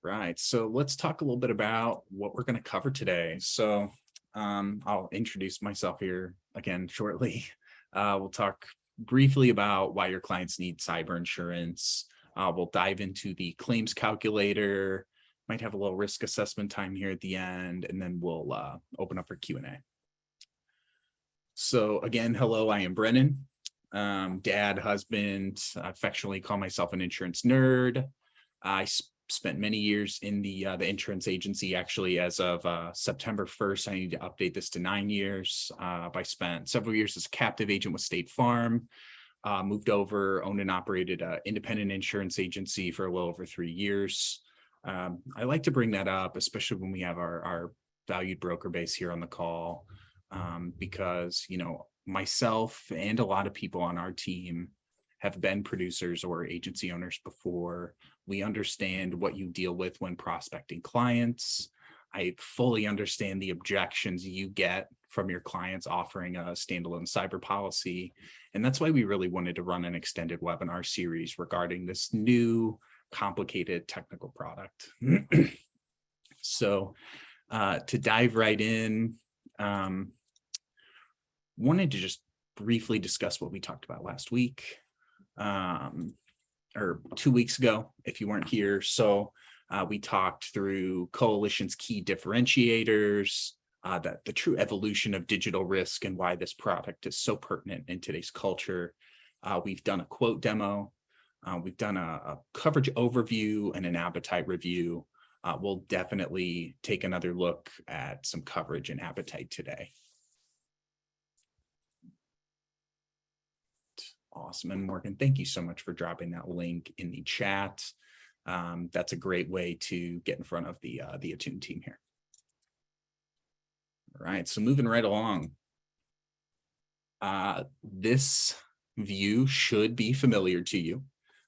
Right. So let's talk a little bit about what we're going to cover today. I'll introduce myself here again shortly. We'll talk briefly about why your clients need cyber insurance. We'll dive into the claims calculator, might have a little risk assessment time here at the end, and then we'll open up for Q&A. So again, hello, I am Brennan. Dad, husband, I affectionately call myself an insurance nerd. I spent many years in the insurance agency. Actually, as of September 1st, I need to update this to 9 years. I spent several years as a captive agent with State Farm, moved over, owned and operated an independent insurance agency for a little over 3 years. I like to bring that up, especially when we have our valued broker base here on the call, because, myself and a lot of people on our team have been producers or agency owners before. We understand what you deal with when prospecting clients. I fully understand the objections you get from your clients offering a standalone cyber policy. And that's why we really wanted to run an extended webinar series regarding this new complicated technical product. So to dive right in, wanted to just briefly discuss what we talked about last week. Or 2 weeks ago, if you weren't here. So we talked through Coalition's key differentiators, the true evolution of digital risk and why this product is so pertinent in today's culture. We've done a quote demo. We've done a coverage overview and an appetite review. We'll definitely take another look at some coverage and appetite today. Awesome. And Morgan, thank you so much for dropping that link in the chat. That's a great way to get in front of the Attune team here. All right, so moving right along. This view should be familiar to you.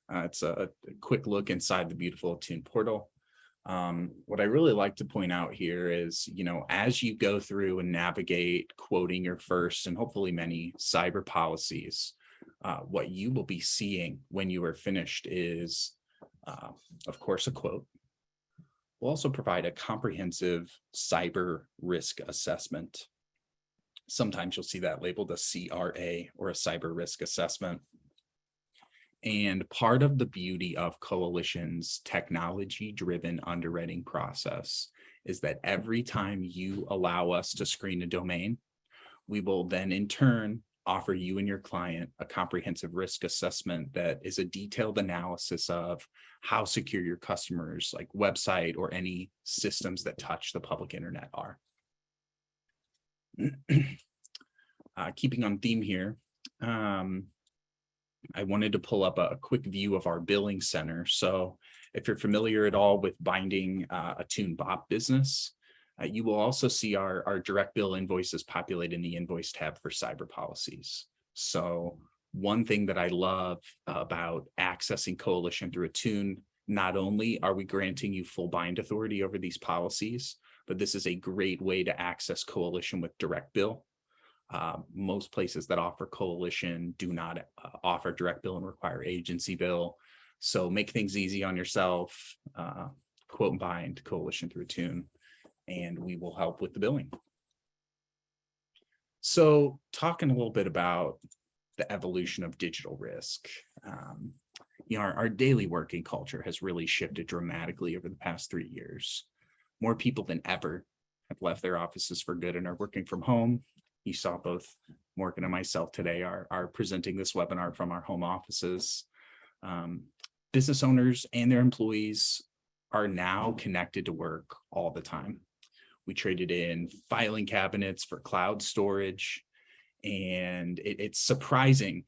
It's a quick look inside the beautiful Attune portal. What I really like to point out here is, as you go through and navigate quoting your first and hopefully many cyber policies, what you will be seeing when you are finished is, of course, a quote. We'll also provide a comprehensive cyber risk assessment. Sometimes you'll see that labeled a CRA or a cyber risk assessment. And part of the beauty of Coalition's technology-driven underwriting process is that every time you allow us to screen a domain, we will then in turn offer you and your client a comprehensive risk assessment that is a detailed analysis of how secure your customers' like website or any systems that touch the public internet are. Keeping on theme here, I wanted to pull up a quick view of our billing center. So if you're familiar at all with binding Attune BOP business, you will also see our direct bill invoices populate in the invoice tab for cyber policies. So one thing that I love about accessing Coalition through Attune, not only are we granting you full bind authority over these policies, but this is a great way to access Coalition with direct bill. Most places that offer Coalition do not offer direct bill and require agency bill. So make things easy on yourself, quote and bind Coalition through Attune, and we will help with the billing. So talking a little bit about the evolution of digital risk, our daily working culture has really shifted dramatically over the past 3 years. More people than ever have left their offices for good and are working from home. You saw both Morgan and myself today are presenting this webinar from our home offices. Business owners and their employees are now connected to work all the time. We traded in filing cabinets for cloud storage, and it's surprising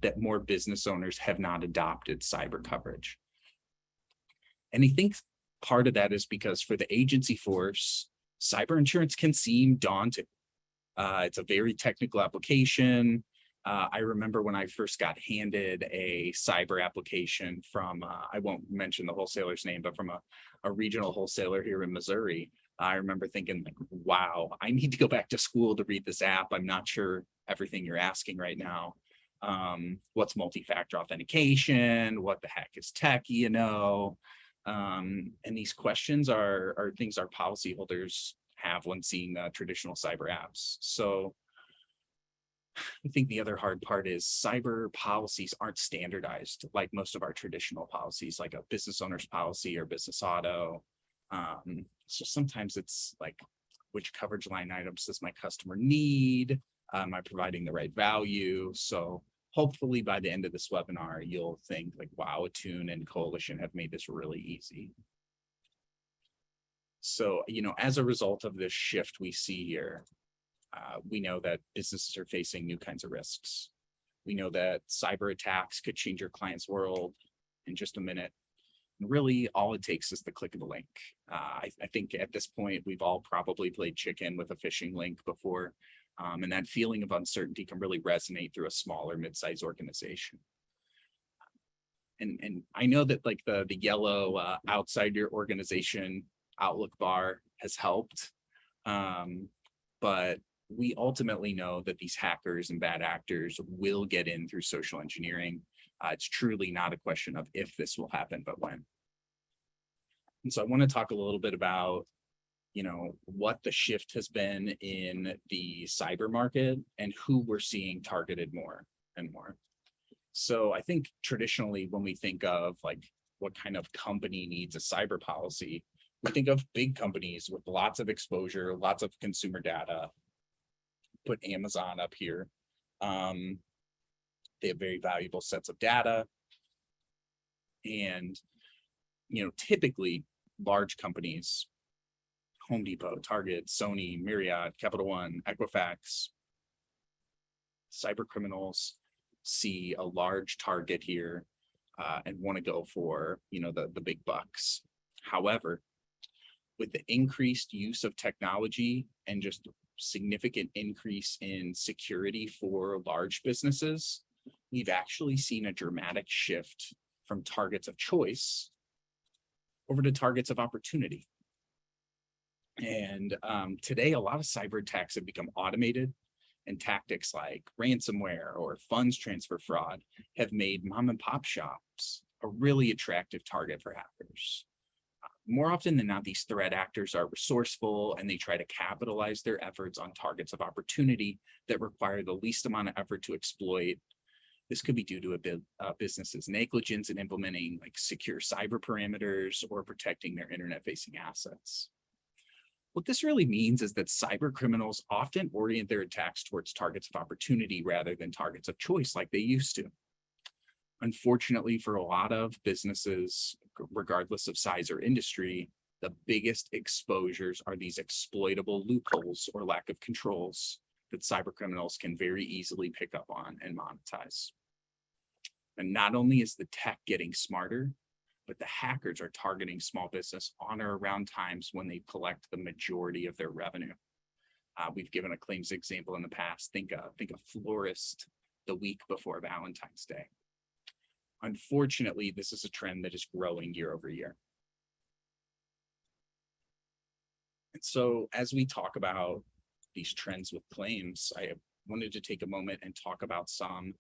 that more business owners have not adopted cyber coverage. And I think part of that is because for the agency force, cyber insurance can seem daunting. It's a very technical application. I remember when I first got handed a cyber application from, I won't mention the wholesaler's name, but from a regional wholesaler here in Missouri. I remember thinking, like, wow, I need to go back to school to read this app. I'm not sure everything you're asking right now. What's multi-factor authentication? What the heck is tech, And these questions are things our policyholders have when seeing traditional cyber apps. So I think the other hard part is cyber policies aren't standardized like most of our traditional policies, like a business owner's policy or business auto. So sometimes it's like, which coverage line items does my customer need? Am I providing the right value? So hopefully by the end of this webinar, you'll think like, wow, Attune and Coalition have made this really easy. So, as a result of this shift we see here, we know that businesses are facing new kinds of risks. We know that cyber attacks could change your client's world in just a minute. And really, all it takes is the click of a link. I think at this point, we've all probably played chicken with a phishing link before. And that feeling of uncertainty can really resonate through a smaller mid-sized organization. And I know that like the yellow outside your organization outlook bar has helped. But we ultimately know that these hackers and bad actors will get in through social engineering. It's truly not a question of if this will happen, but when. And so I want to talk a little bit about, what the shift has been in the cyber market and who we're seeing targeted more and more. So I think traditionally when we think of like what kind of company needs a cyber policy, we think of big companies with lots of exposure, lots of consumer data. Put Amazon up here. They have very valuable sets of data. And, typically large companies, Home Depot, Target, Sony, Marriott, Capital One, Equifax, cyber criminals see a large target here and want to go for, the big bucks. However, with the increased use of technology and just significant increase in security for large businesses, we've actually seen a dramatic shift from targets of choice over to targets of opportunity. And today, a lot of cyber attacks have become automated, and tactics like ransomware or funds transfer fraud have made mom and pop shops a really attractive target for hackers. More often than not, these threat actors are resourceful and they try to capitalize their efforts on targets of opportunity that require the least amount of effort to exploit. This could be due to a business's negligence in implementing like secure cyber parameters or protecting their internet-facing assets. What this really means is that cyber criminals often orient their attacks towards targets of opportunity rather than targets of choice like they used to. Unfortunately, for a lot of businesses, regardless of size or industry, the biggest exposures are these exploitable loopholes or lack of controls that cyber criminals can very easily pick up on and monetize. And not only is the tech getting smarter, but the hackers are targeting small business on or around times when they collect the majority of their revenue. We've given a claims example in the past. Think a florist the week before Valentine's Day. Unfortunately, this is a trend that is growing year over year. And so as we talk about these trends with claims, I wanted to take a moment and talk about some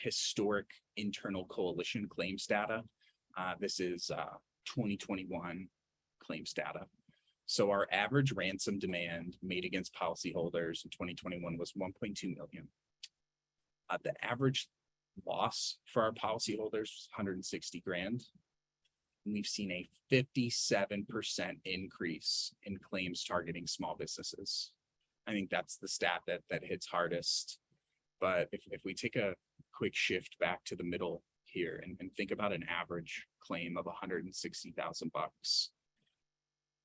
historic internal coalition claims data. This is 2021 claims data. So our average ransom demand made against policyholders in 2021 was 1.2 million. The average loss for our policyholders was 160 grand. And we've seen a 57% increase in claims targeting small businesses. I think that's the stat that hits hardest. But if we take a quick shift back to the middle here and think about an average claim of 160,000 bucks.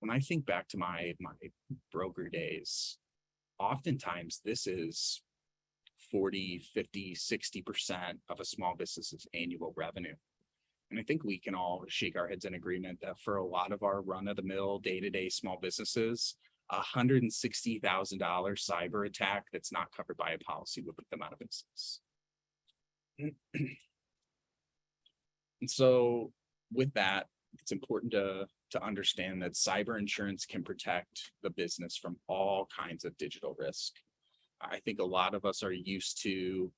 When I think back to my broker days, oftentimes this is 40, 50, 60% of a small business's annual revenue. And I think we can all shake our heads in agreement that for a lot of our run-of-the-mill day-to-day small businesses, $160,000 cyber attack that's not covered by a policy would put them out of business. And so with that, it's important to understand that cyber insurance can protect the business from all kinds of digital risk. I think a lot of us are used to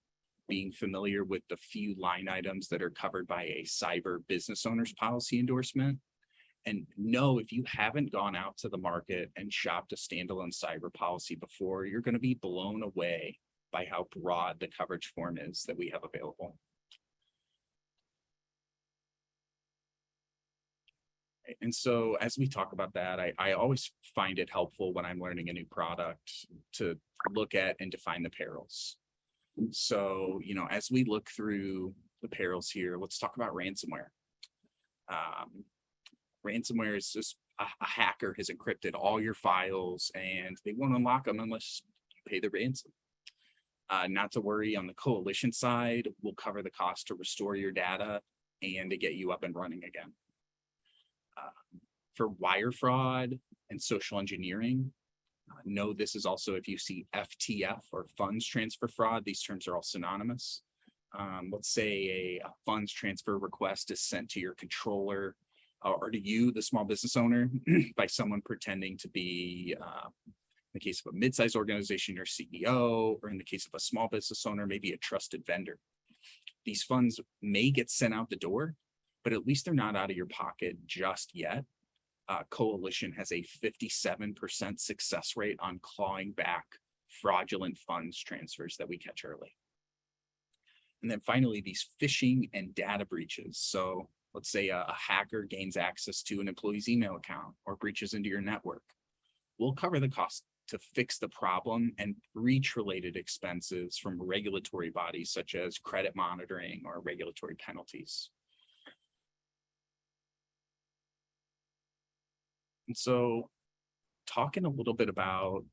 being familiar with the few line items that are covered by a cyber business owner's policy endorsement. And know if you haven't gone out to the market and shopped a standalone cyber policy before, you're going to be blown away by how broad the coverage form is that we have available. And so as we talk about that, I always find it helpful when I'm learning a new product to look at and define the perils. So, as we look through the perils here, let's talk about ransomware. Ransomware is just a hacker has encrypted all your files and they won't unlock them unless you pay the ransom. Not to worry, on the coalition side, we'll cover the cost to restore your data and to get you up and running again. For wire fraud and social engineering, know this is also if you see FTF or funds transfer fraud, these terms are all synonymous. Let's say a funds transfer request is sent to your controller or to you, the small business owner, by someone pretending to be, in the case of a mid-sized organization, your CEO, or in the case of a small business owner, maybe a trusted vendor. These funds may get sent out the door, but at least they're not out of your pocket just yet. Coalition has a 57% success rate on clawing back fraudulent funds transfers that we catch early. And then finally, these phishing and data breaches. So let's say a hacker gains access to an employee's email account or breaches into your network. We'll cover the cost to fix the problem and breach-related expenses from regulatory bodies such as credit monitoring or regulatory penalties. And so talking a little bit about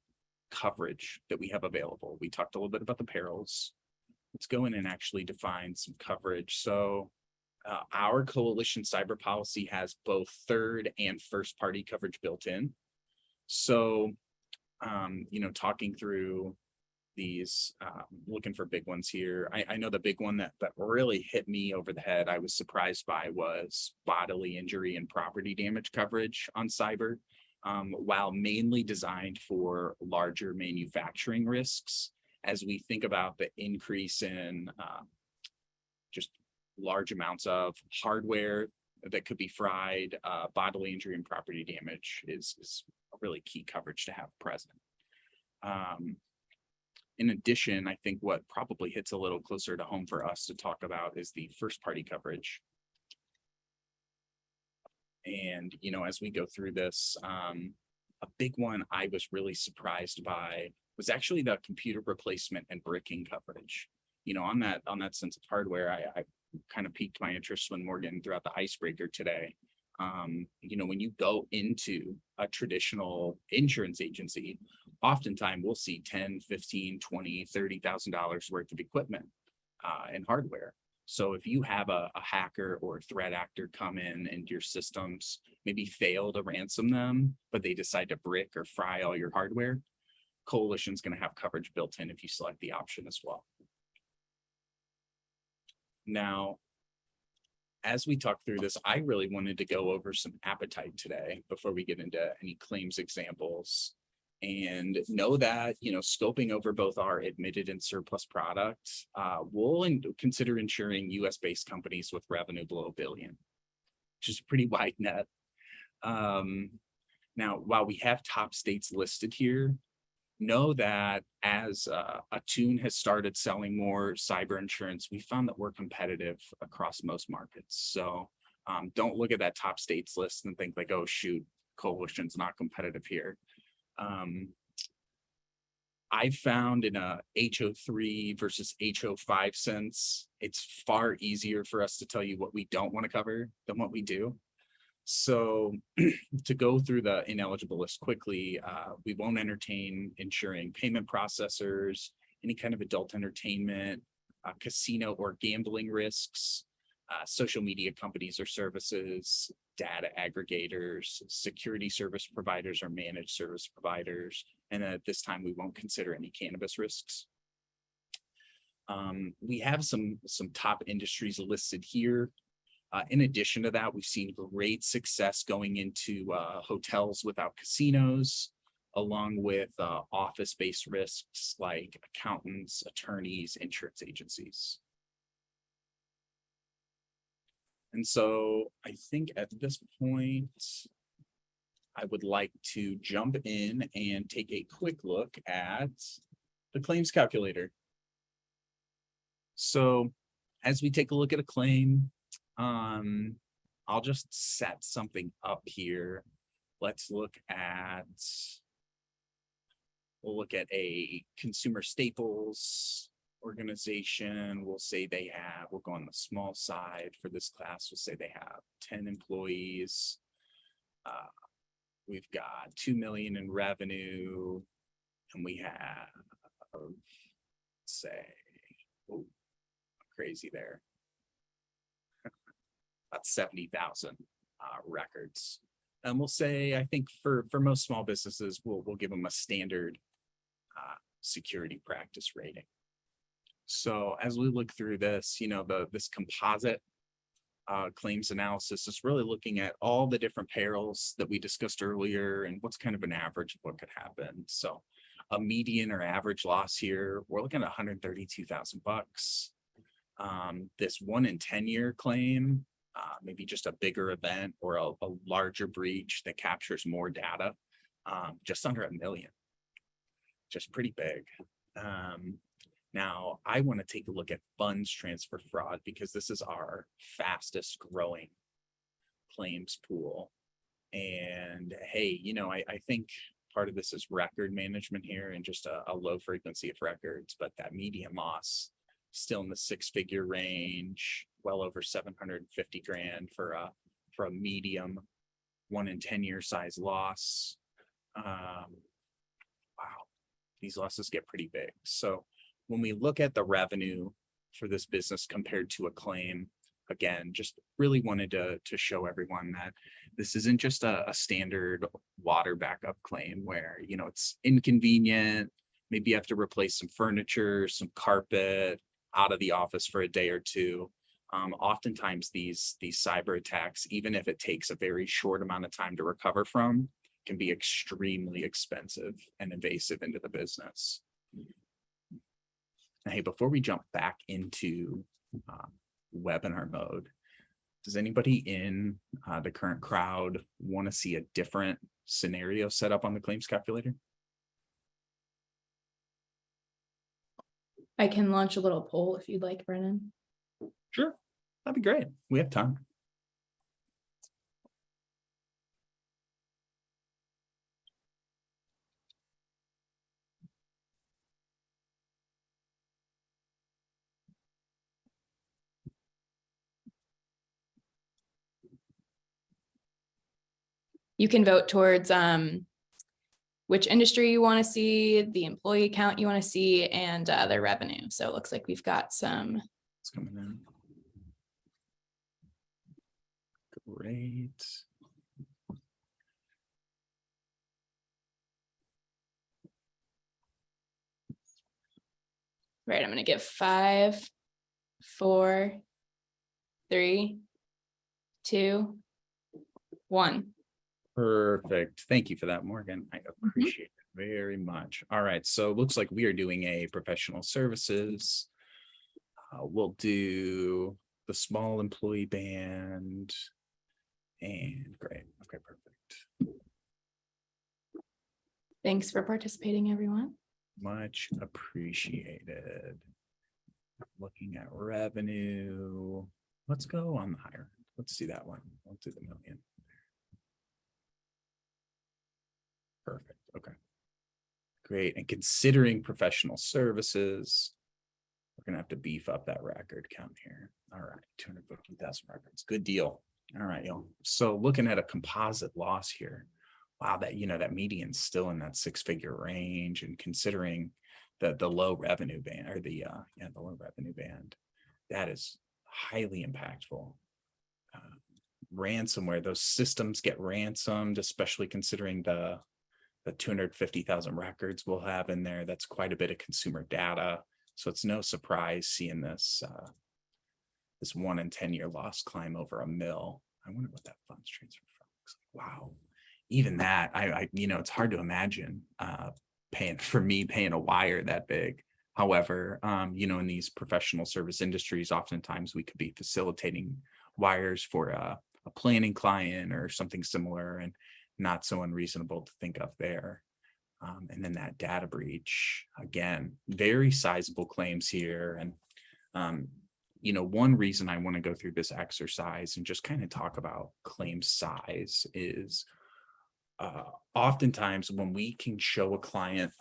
coverage that we have available, we talked a little bit about the perils. Let's go in and actually define some coverage. So our coalition cyber policy has both third and first party coverage built in. So, talking through these, looking for big ones here. I know the big one that really hit me over the head, I was surprised by, was bodily injury and property damage coverage on cyber. While mainly designed for larger manufacturing risks, as we think about the increase in just large amounts of hardware that could be fried, bodily injury and property damage is a really key coverage to have present. In addition, I think what probably hits a little closer to home for us to talk about is the first party coverage. And, as we go through this, a big one I was really surprised by was actually the computer replacement and bricking coverage. On that sense of hardware, I kind of piqued my interest when Morgan threw out the icebreaker today. When you go into a traditional insurance agency, oftentimes we'll see $10, $15, $20, $30,000 worth of equipment and hardware. So if you have a hacker or a threat actor come in and your systems maybe fail to ransom them, but they decide to brick or fry all your hardware, Coalition's going to have coverage built in if you select the option as well. Now, as we talk through this, I really wanted to go over some appetite today before we get into any claims examples, and know that, scoping over both our admitted and surplus products, we'll consider insuring US-based companies with revenue below $1 billion, which is a pretty wide net. Now, while we have top states listed here, know that as Attune has started selling more cyber insurance, we found that we're competitive across most markets. So don't look at that top states list and think like, oh, shoot, Coalition's not competitive here. I found in a HO3 versus HO5 sense, it's far easier for us to tell you what we don't want to cover than what we do. So to go through the ineligible list quickly, we won't entertain insuring payment processors, any kind of adult entertainment, casino or gambling risks, social media companies or services, data aggregators, security service providers or managed service providers. And at this time, we won't consider any cannabis risks. We have some top industries listed here. In addition to that, we've seen great success going into hotels without casinos, along with office-based risks like accountants, attorneys, insurance agencies. And so I think at this point, I would like to jump in and take a quick look at the claims calculator. So as we take a look at a claim, I'll just set something up here. Let's look at, we'll look at a consumer staples organization. We'll say they have, we'll go on the small side for this class. We'll say they have 10 employees. We've got 2 million in revenue, and we have, say, oh, crazy there. About 70,000 records. And we'll say, I think for most small businesses, we'll give them a standard security practice rating. So as we look through this, this composite claims analysis is really looking at all the different perils that we discussed earlier and what's kind of an average of what could happen. So a median or average loss here, we're looking at $132,000. This 1 in 10 year claim, maybe just a bigger event or a larger breach that captures more data, just under $1 million, just pretty big. Now, I want to take a look at funds transfer fraud because this is our fastest growing claims pool. And hey, I think part of this is record management here and just a low frequency of records, but that median loss still in the 6-figure range, well over 750 grand for a medium 1 in 10 year size loss. Wow, these losses get pretty big. So when we look at the revenue for this business compared to a claim, again, just really wanted to show everyone that this isn't just a standard water backup claim where, it's inconvenient. Maybe you have to replace some furniture, some carpet out of the office for a day or two. Oftentimes these cyber attacks, even if it takes a very short amount of time to recover from, can be extremely expensive and invasive into the business. Now, hey, before we jump back into webinar mode, does anybody in the current crowd want to see a different scenario set up on the claims calculator? I can launch a little poll if you'd like, Brennan. Sure, that'd be great. We have time. You can vote towards which industry you want to see, the employee count you want to see, and their revenue. So it looks like we've got some. It's coming in. Great. Right, I'm going to give 5, 4, 3, 2, 1. Perfect. Thank you for that, Morgan. I appreciate it very much. All right. So it looks like we are doing a professional services. We'll do the small employee band. And great. Okay, perfect. Thanks for participating, everyone. Much appreciated. Looking at revenue. Let's go on the higher. Let's see that one. Let's do the million. Perfect. Okay. Great. And considering professional services, we're going to have to beef up that record count here. All right. 250,000 records. Good deal. All right, y'all. So looking at a composite loss here. Wow, that median's still in that 6-figure range, and considering the low revenue band or the low revenue band, that is highly impactful. Ransomware, those systems get ransomed, especially considering the 250,000 records we'll have in there. That's quite a bit of consumer data. So it's no surprise seeing this 1 in 10 year loss climb over $1 million. I wonder what that funds transfer from looks like. Wow. Even that, I it's hard to imagine paying a wire that big. However, in these professional service industries, oftentimes we could be facilitating wires for a planning client or something similar, and not so unreasonable to think of there. And then that data breach, again, very sizable claims here. And, one reason I want to go through this exercise and just kind of talk about claim size is oftentimes when we can show a client,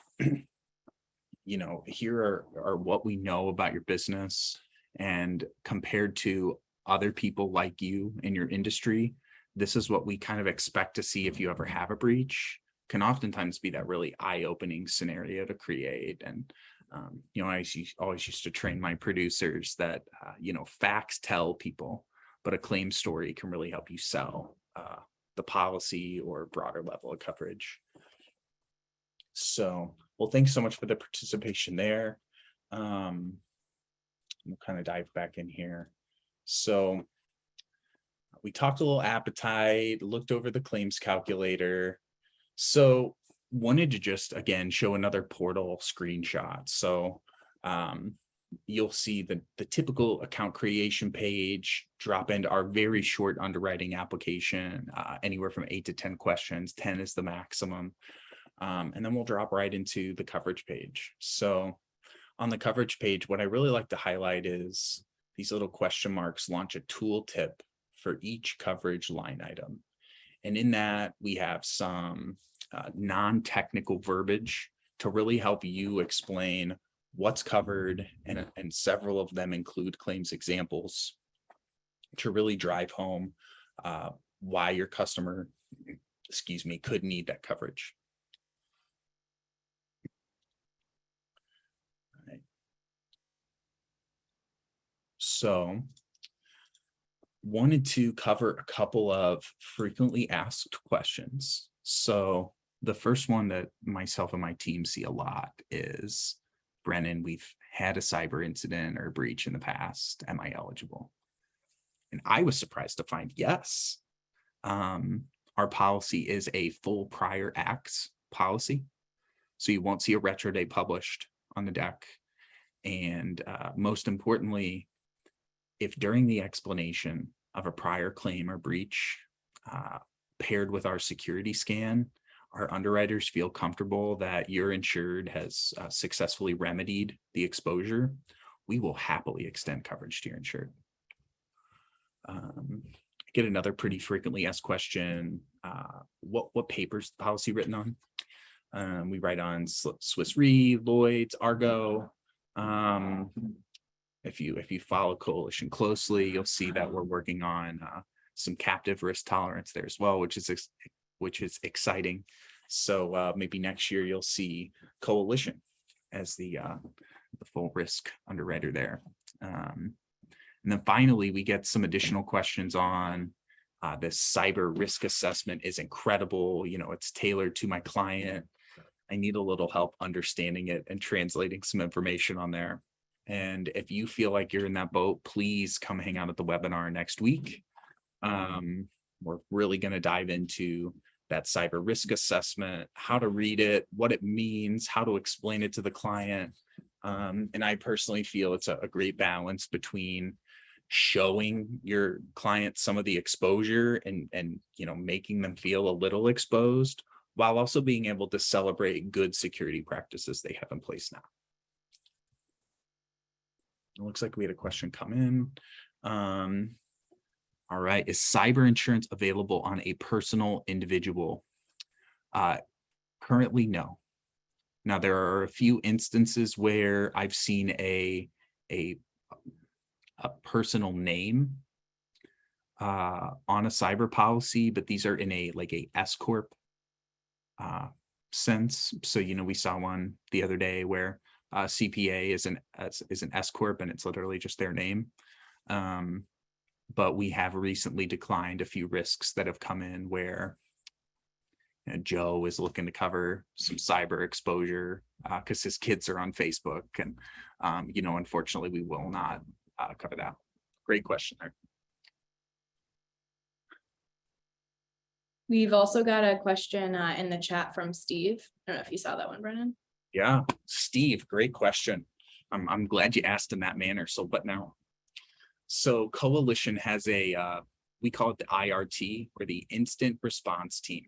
here are what we know about your business, and compared to other people like you in your industry, this is what we kind of expect to see if you ever have a breach, can oftentimes be that really eye-opening scenario to create. And I always used to train my producers that facts tell people, but a claim story can really help you sell the policy or broader level of coverage. So, well, thanks so much for the participation there. We'll kind of dive back in here. So we talked a little appetite, looked over the claims calculator. So wanted to just, again, show another portal screenshot. So you'll see the typical account creation page, drop into our very short underwriting application, anywhere from 8 to 10 questions. 10 is the maximum. And then we'll drop right into the coverage page. So on the coverage page, what I really like to highlight is these little question marks launch a tooltip for each coverage line item. And in that, we have some non-technical verbiage to really help you explain what's covered, and several of them include claims examples to really drive home why your customer, could need that coverage. All right. So wanted to cover a couple of frequently asked questions. So the first one that myself and my team see a lot is, Brennen, we've had a cyber incident or breach in the past. Am I eligible? And I was surprised to find yes. Our policy is a full prior acts policy. So you won't see a retro date published on the deck. And most importantly, if during the explanation of a prior claim or breach, paired with our security scan, our underwriters feel comfortable that your insured has successfully remedied the exposure, we will happily extend coverage to your insured. Get another pretty frequently asked question, what paper's the policy written on? We write on Swiss Re, Lloyd's, Argo. If you follow Coalition closely, you'll see that we're working on some captive risk tolerance there as well, which is exciting. So maybe next year you'll see Coalition as the full risk underwriter there. And then finally, we get some additional questions on this cyber risk assessment is incredible. It's tailored to my client. I need a little help understanding it and translating some information on there. And if you feel like you're in that boat, please come hang out at the webinar next week. We're really going to dive into that cyber risk assessment, how to read it, what it means, how to explain it to the client. And I personally feel it's a great balance between showing your client some of the exposure and making them feel a little exposed, while also being able to celebrate good security practices they have in place now. It looks like we had a question come in. All right, is cyber insurance available on a personal individual? Currently, no. Now, there are a few instances where I've seen a personal name on a cyber policy, but these are in a S corp sense. So we saw one the other day where CPA is an S corp, and it's literally just their name. But we have recently declined a few risks that have come in where Joe is looking to cover some cyber exposure because his kids are on Facebook, and unfortunately we will not cover that. Great question there. We've also got a question in the chat from Steve. I don't know if you saw that one, Brennen. Yeah, Steve, great question. I'm glad you asked in that manner. So what now? So Coalition has we call it the IRT, or the Instant Response Team.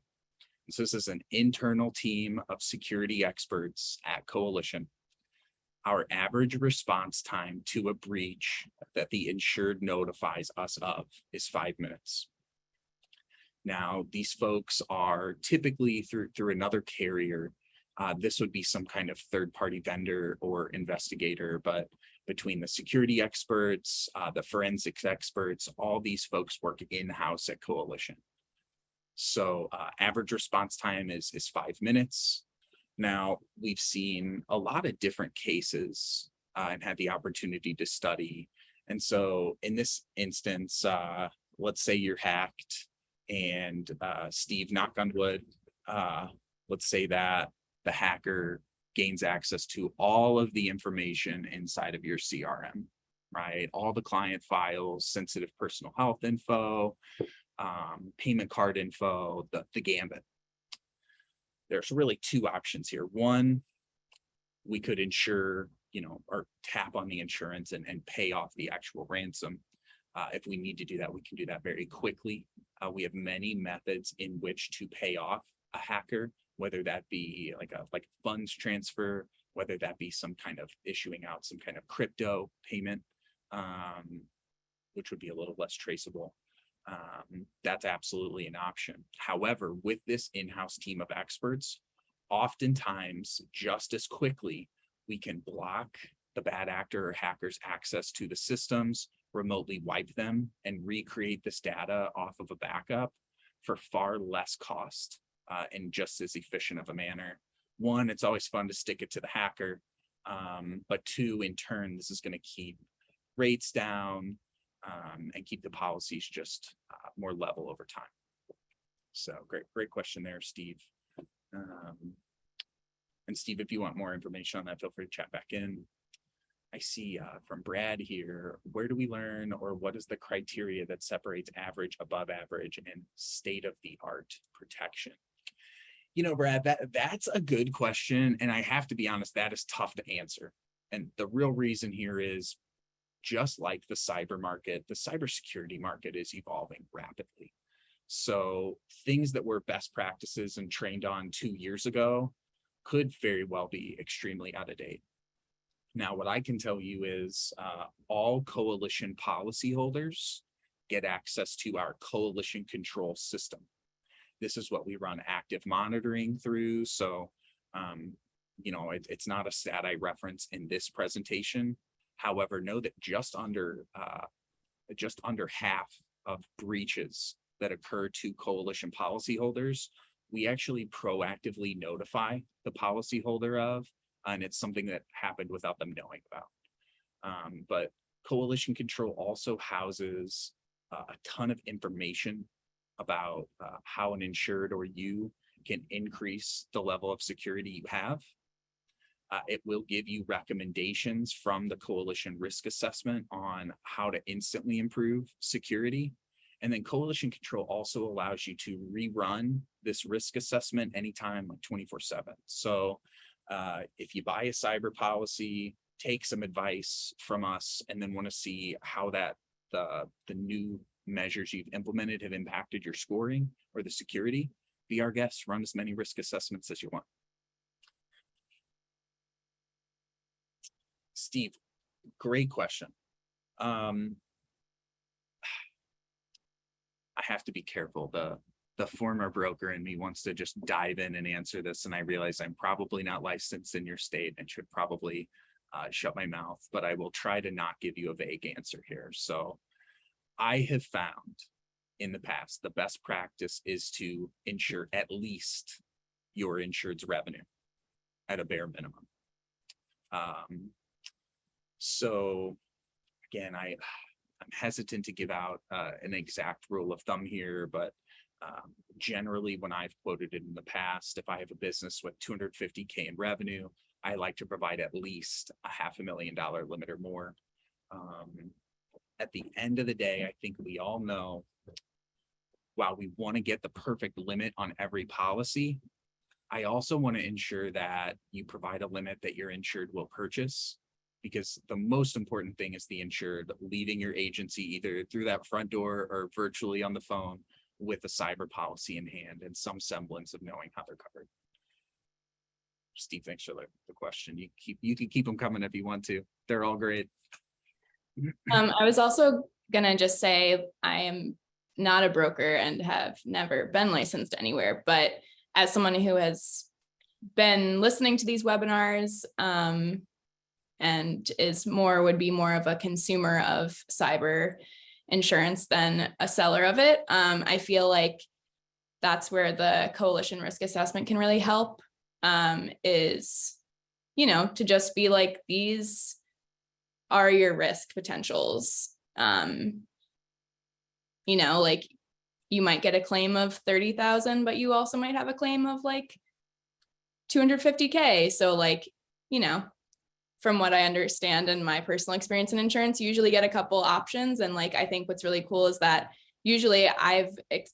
So this is an internal team of security experts at Coalition. Our average response time to a breach that the insured notifies us of is 5 minutes. Now, these folks are typically through another carrier. This would be some kind of third-party vendor or investigator, but between the security experts, the forensics experts, all these folks work in-house at Coalition. So average response time is 5 minutes. Now, we've seen a lot of different cases and had the opportunity to study. And so in this instance, let's say you're hacked and Steve, knock on wood, let's say that the hacker gains access to all of the information inside of your CRM, right? All the client files, sensitive personal health info, payment card info, the gambit. There's really two options here. One, we could insure, or tap on the insurance and pay off the actual ransom. If we need to do that, we can do that very quickly. We have many methods in which to pay off a hacker, whether that be like a funds transfer, whether that be some kind of issuing out some kind of crypto payment, which would be a little less traceable. That's absolutely an option. However, with this in-house team of experts, oftentimes just as quickly, we can block the bad actor or hacker's access to the systems, remotely wipe them, and recreate this data off of a backup for far less cost and just as efficient of a manner. One, it's always fun to stick it to the hacker, but two, in turn, this is going to keep rates down, and keep the policies just more level over time. So great question there, Steve. And Steve, if you want more information on that, feel free to chat back in. I see from Brad here, where do we learn, or what is the criteria that separates average, above average, and state-of-the-art protection? Brad, that's a good question. And I have to be honest, that is tough to answer. And the real reason here is, just like the cyber market, the cybersecurity market is evolving rapidly. So things that were best practices and trained on 2 years ago could very well be extremely out of date. Now, what I can tell you is all Coalition policyholders get access to our Coalition control system. This is what we run active monitoring through. So, it's not a stat I reference in this presentation. However, know that just under half of breaches that occur to Coalition policyholders, we actually proactively notify the policyholder of, and it's something that happened without them knowing about. But Coalition Control also houses a ton of information about how an insured or you can increase the level of security you have. It will give you recommendations from the Coalition risk assessment on how to instantly improve security. And then Coalition Control also allows you to rerun this risk assessment anytime, like 24/7. So if you buy a cyber policy, take some advice from us, and then want to see how that the new measures you've implemented have impacted your scoring or the security, be our guest, run as many risk assessments as you want. Steve, great question. I have to be careful. The former broker in me wants to just dive in and answer this, and I realize I'm probably not licensed in your state and should probably shut my mouth, but I will try to not give you a vague answer here. So I have found in the past, the best practice is to insure at least your insured's revenue at a bare minimum. So again, I'm hesitant to give out an exact rule of thumb here, but generally when I've quoted it in the past, if I have a business with $250K in revenue, I like to provide at least a $500,000 limit or more. At the end of the day, I think we all know, while we want to get the perfect limit on every policy, I also want to ensure that you provide a limit that your insured will purchase. because the most important thing is the insured leaving your agency either through that front door or virtually on the phone with a cyber policy in hand and some semblance of knowing how they're covered. Steve, thanks for the question. You can keep them coming if you want to. They're all great. I was also gonna just say I am not a broker and have never been licensed anywhere, but as someone who has been listening to these webinars and would be more of a consumer of cyber insurance than a seller of it, I feel like that's where the coalition risk assessment can really help, is, to just be like, these are your risk potentials. Like you might get a claim of 30,000, but you also might have a claim of like 250K. So like, from what I understand and my personal experience in insurance, you usually get a couple options. And like, I think what's really cool is that usually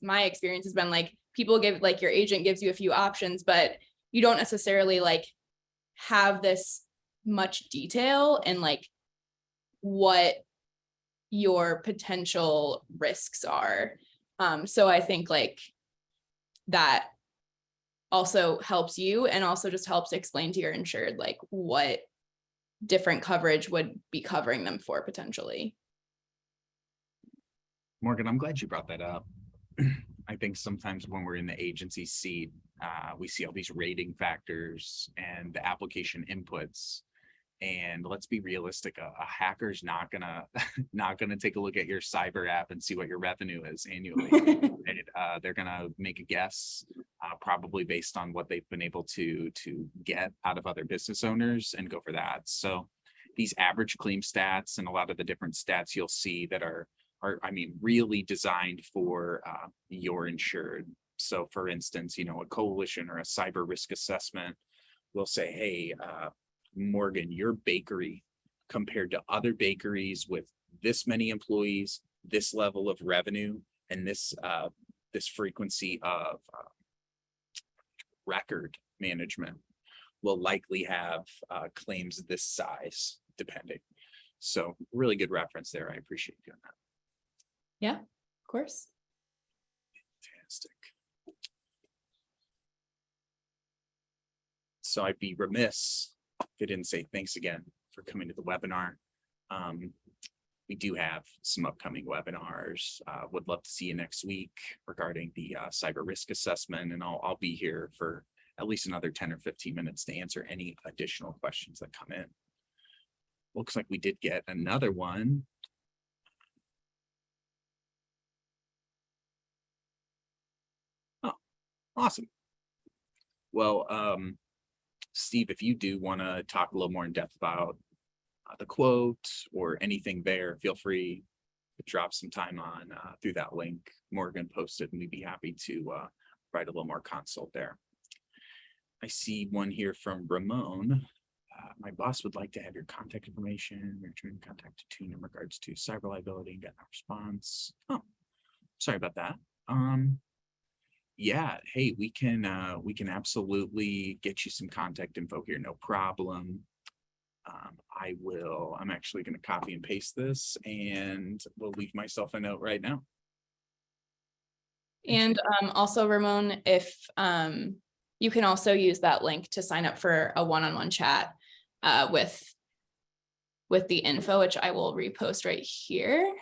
my experience has been like, people give, like your agent gives you a few options, but you don't necessarily like have this much detail and like what your potential risks are. So I think like that also helps you and also just helps explain to your insured like what different coverage would be covering them for potentially. Morgan, I'm glad you brought that up. I think sometimes when we're in the agency seat, we see all these rating factors and the application inputs. And let's be realistic, a hacker's not gonna take a look at your cyber app and see what your revenue is annually. They're gonna make a guess, probably based on what they've been able to get out of other business owners and go for that. So these average claim stats and a lot of the different stats you'll see that are really designed for your insured. So for instance, a coalition or a cyber risk assessment will say, hey, Morgan, your bakery compared to other bakeries with this many employees, this level of revenue, and this frequency of record management will likely have claims this size, depending. So really good reference there. I appreciate you doing that. Yeah, of course. Fantastic. So I'd be remiss if I didn't say thanks again for coming to the webinar. We do have some upcoming webinars. Would love to see you next week regarding the cyber risk assessment, and I'll be here for at least another 10 or 15 minutes to answer any additional questions that come in. Looks like we did get another one. Oh, awesome. Well, Steve, if you do want to talk a little more in depth about the quote or anything there, feel free to drop some time on through that link Morgan posted, and we'd be happy to provide a little more consult there. I see one here from Ramon. My boss would like to have your contact information. We're trying to contact a tune in regards to cyber liability and get a response. Oh, sorry about that. Yeah, hey, we can absolutely get you some contact info here, no problem. I'm actually going to copy and paste this, and we'll leave myself a note right now. And also, Ramon, if you can also use that link to sign up for a one-on-one chat with the info, which I will repost right here.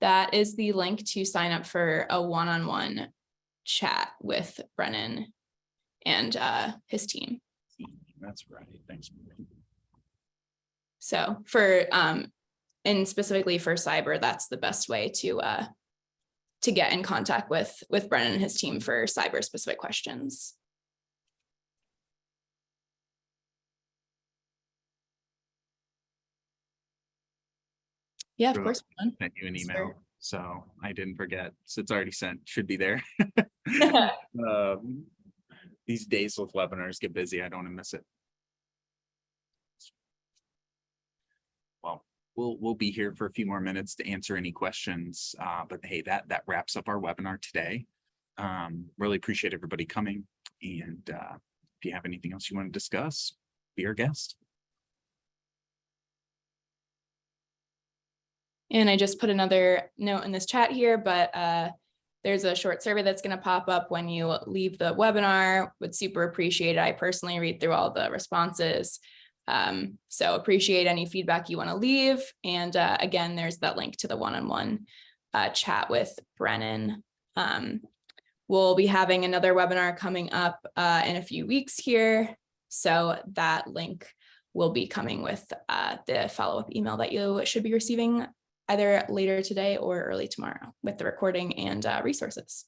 That is the link to sign up for a one-on-one chat with Brennen and his team. That's right. Thanks. So and specifically for cyber, that's the best way to get in contact with Brennen and his team for cyber specific questions. Yeah, of course. Sent you an email, so I didn't forget. So it's already sent. Should be there. These days with webinars get busy. I don't want to miss it. Well, we'll be here for a few more minutes to answer any questions. But hey, that wraps up our webinar today. Really appreciate everybody coming. And if you have anything else you want to discuss, be our guest. And I just put another note in this chat here, but there's a short survey that's going to pop up when you leave the webinar. Would super appreciate it. I personally read through all the responses. So appreciate any feedback you want to leave. And again, there's that link to the one-on-one chat with Brennen. We'll be having another webinar coming up in a few weeks here. So that link will be coming with the follow-up email that you should be receiving either later today or early tomorrow with the recording and resources.